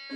तो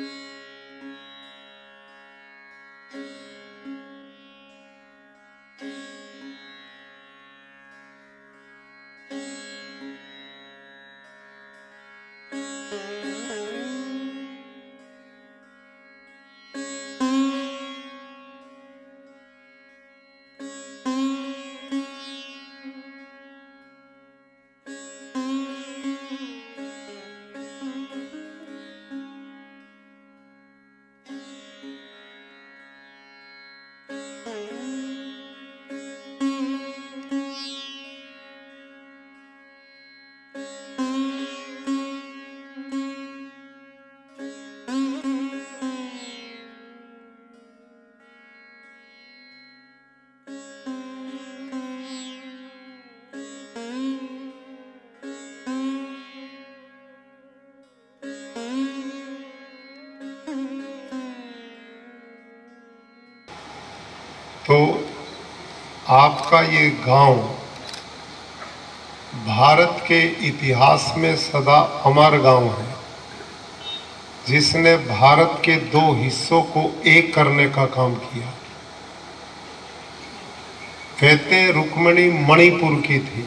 आपका ये गांव भारत के इतिहास में सदा अमर गांव है, जिसने भारत के दो हिस्सों को एक करने का काम किया। कहते हैं रुक्मिणी मणिपुर की थी,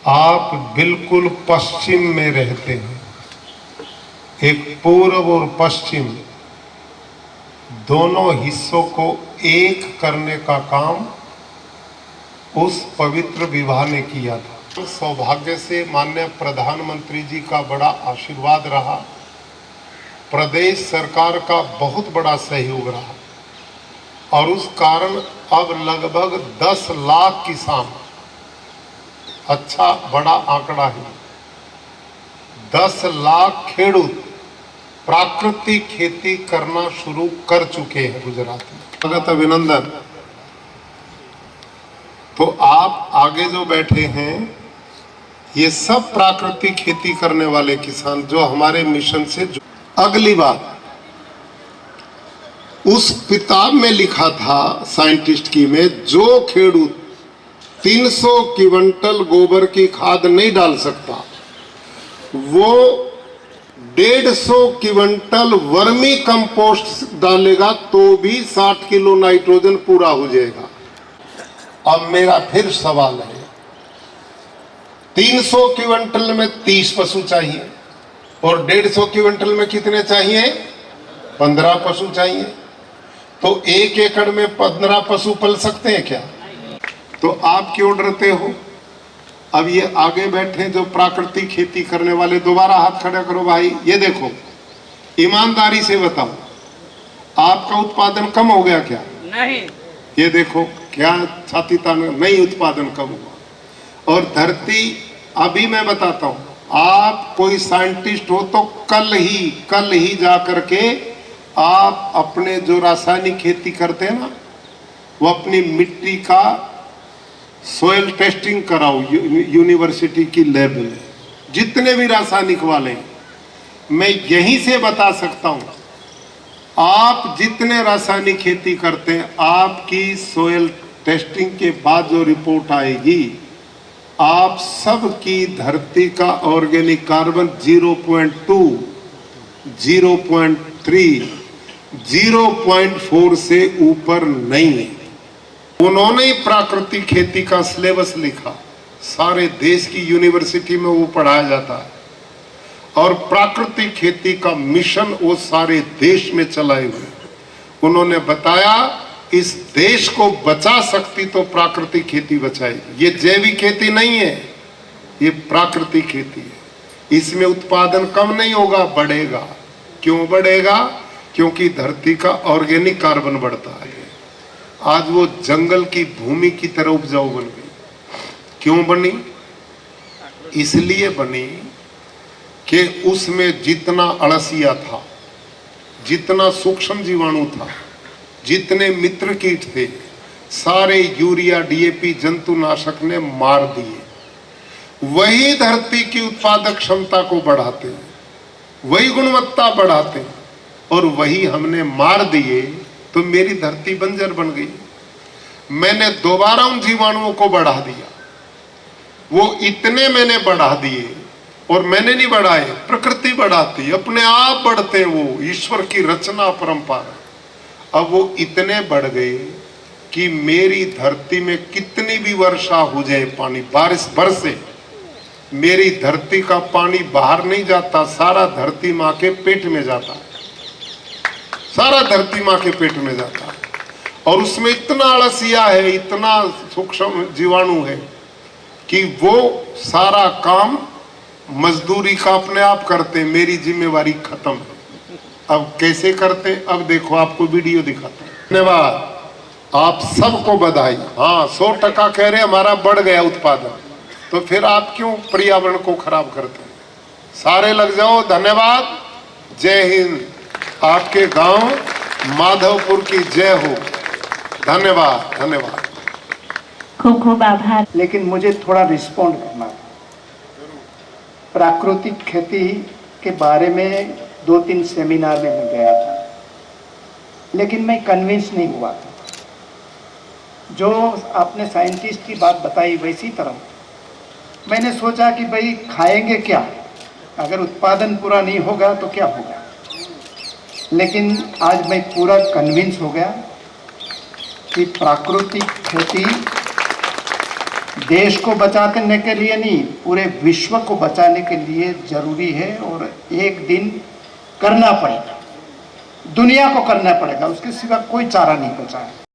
आप बिल्कुल पश्चिम में रहते हैं। एक पूर्व और पश्चिम दोनों हिस्सों को एक करने का काम उस पवित्र विवाह ने किया था। सौभाग्य से माननीय प्रधानमंत्री जी का बड़ा आशीर्वाद रहा, प्रदेश सरकार का बहुत बड़ा सहयोग रहा, और उस कारण अब लगभग 10 लाख किसान, अच्छा बड़ा आंकड़ा है, 10 लाख खेडूत प्राकृतिक खेती करना शुरू कर चुके हैं गुजरात में। स्वागत अभिनंदन। तो आप आगे जो बैठे हैं ये सब प्राकृतिक खेती करने वाले किसान जो हमारे मिशन से अगली बात, उस किताब में लिखा था साइंटिस्ट की में, जो खेडूत 300 क्विंटल गोबर की खाद नहीं डाल सकता वो 150 क्विंटल वर्मी कंपोस्ट डालेगा तो भी 60 किलो नाइट्रोजन पूरा हो जाएगा। अब मेरा फिर सवाल है, 300 क्विंटल में 30 पशु चाहिए और 150 क्विंटल में कितने चाहिए? 15 पशु चाहिए। तो 1 एकड़ में 15 पशु पल सकते हैं क्या? तो आप क्यों डरते हो? अब ये आगे बैठे जो प्राकृतिक खेती करने वाले, दोबारा हाथ खड़ा करो भाई। ये देखो, ईमानदारी से बताओ, आपका उत्पादन कम हो गया क्या? नहीं। ये देखो क्या छाती तान, नहीं उत्पादन कम हुआ। और धरती, अभी मैं बताता हूं, आप कोई साइंटिस्ट हो तो कल ही जा करके आप अपने जो रासायनिक खेती करते हैं ना, वो अपनी मिट्टी का सोयल टेस्टिंग कराओ यूनिवर्सिटी की लैब में। जितने भी रासायनिक वाले, मैं यहीं से बता सकता हूं, आप जितने रासायनिक खेती करते हैं, आपकी सोयल टेस्टिंग के बाद जो रिपोर्ट आएगी, आप सब की धरती का ऑर्गेनिक कार्बन 0.2, 0.3, 0.4 से ऊपर नहीं है। उन्होंने ही प्राकृतिक खेती का सिलेबस लिखा, सारे देश की यूनिवर्सिटी में वो पढ़ाया जाता है, और प्राकृतिक खेती का मिशन वो सारे देश में चलाए हुए। उन्होंने बताया इस देश को बचा सकती तो प्राकृतिक खेती बचाएगी। ये जैविक खेती नहीं है, ये प्राकृतिक खेती है। इसमें उत्पादन कम नहीं होगा, बढ़ेगा। क्यों बढ़ेगा? क्योंकि धरती का ऑर्गेनिक कार्बन बढ़ता है। आज वो जंगल की भूमि की तरह उपजाऊ बन गई। क्यों बनी? इसलिए बनी कि उसमें जितना अड़सिया था, जितना सूक्ष्म जीवाणु था, जितने मित्र कीट थे, सारे यूरिया, डीएपी, जंतुनाशक ने मार दिए। वही धरती की उत्पादक क्षमता को बढ़ाते हैं, वही गुणवत्ता बढ़ाते हैं, और वही हमने मार दिए तो मेरी धरती बंजर बन गई। मैंने दोबारा उन जीवाणुओं को बढ़ा दिया, वो इतने मैंने बढ़ा दिए और मैंने नहीं बढ़ाए, प्रकृति बढ़ाती, अपने आप बढ़ते, वो ईश्वर की रचना परंपरा। अब वो इतने बढ़ गए कि मेरी धरती में कितनी भी वर्षा हो जाए, पानी बारिश बरसे, मेरी धरती का पानी बाहर नहीं जाता, सारा धरती माँ के पेट में जाता है, सारा धरती माँ के पेट में जाता है। और उसमें इतना आलसिया है, इतना सूक्ष्म जीवाणु है कि वो सारा काम मजदूरी का अपने आप करते, मेरी जिम्मेवारी खत्म। अब कैसे करते, अब देखो आपको वीडियो दिखाते हैं। धन्यवाद, आप सबको बधाई। हाँ 100% कह रहे हमारा बढ़ गया उत्पादन, तो फिर आप क्यों पर्यावरण को खराब करते हैं? सारे लग जाओ। धन्यवाद, जय हिंद, आपके गांव माधवपुर की जय हो। धन्यवाद धन्यवाद। खूब खूब आभार। लेकिन मुझे थोड़ा रिस्पॉन्ड करना था। प्राकृतिक खेती के बारे में 2-3 सेमिनार में मैं गया था, लेकिन मैं कन्विंस नहीं हुआ था। जो आपने साइंटिस्ट की बात बताई वैसी तरह मैंने सोचा कि भाई खाएंगे क्या, अगर उत्पादन पूरा नहीं होगा तो क्या होगा। लेकिन आज मैं पूरा कन्विंस हो गया कि प्राकृतिक खेती देश को बचाने के लिए नहीं, पूरे विश्व को बचाने के लिए जरूरी है। और एक दिन करना पड़ेगा, दुनिया को करना पड़ेगा, उसके सिवा कोई चारा नहीं बचा है।